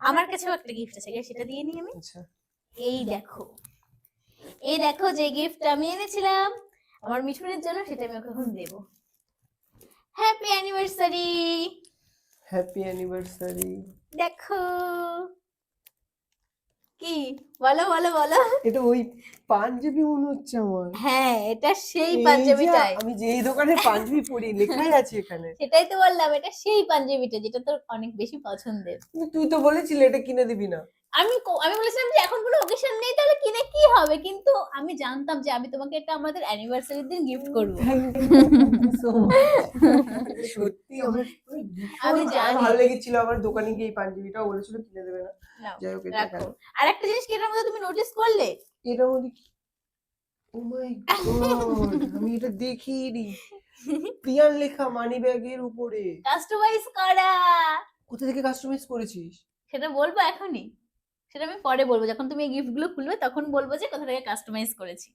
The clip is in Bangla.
আমার কাছেও একটা গিফট আছে, সেটা দিয়ে নিই আমি। আচ্ছা এই দেখো, এই দেখো যে গিফটটা আমি এনেছিলাম আমার মিঠুনের জন্য, সেটা আমি ওকে এখন দেবো। Happy anniversary. Happy anniversary. দেখো কি, বলো বলো বলো। এটা ওই পাঞ্জাবি মনে হচ্ছে আমার। হ্যাঁ, এটা সেই এই যে পাঞ্জাবিটাই। আমি যেই দোকানে পাঞ্জাবি পরি লেখাই আছে এখানে। সেটাই তো বললাম, এটা সেই পাঞ্জাবিটা যেটা তোর অনেক বেশি পছন্দের। কিন্তু তুই তো বলেছিলি এটা কিনে দিবি না। আমি বলেছিলাম যে এখন কোনো অকেশন নেই, তাহলে কিনে কি হবে, কিন্তু আমি জানতাম যে আমি তোমাকে এটা আমাদের অ্যানিভার্সারির দিন গিফট করব। Thank you so much. সত্যি আমার আমি জানি। ভালো লেগেছিল। আমার দোকানে গিয়ে এই পাঞ্জাবিটাও বলেছিল কিনে দেবে না। নাও, যাই হোক এটা রাখো। আর একটা জিনিস কি এটার মধ্যে তুমি নোটিস করলে? এটার মধ্যে কি? ও মাই গড, আমি এটা দেখিনি। প্রিয়ান লেখা মানি ব্যাগের উপরে। কাস্টমাইজ করা। কোথা থেকে কাস্টমাইজ করেছিস? সেটা বলবো এখনই? সেটা আমি পরে বলবো, যখন তুমি এই গিফট গুলো খুলবে তখন বলবো যে কোথা থেকে কাস্টমাইজ করেছি।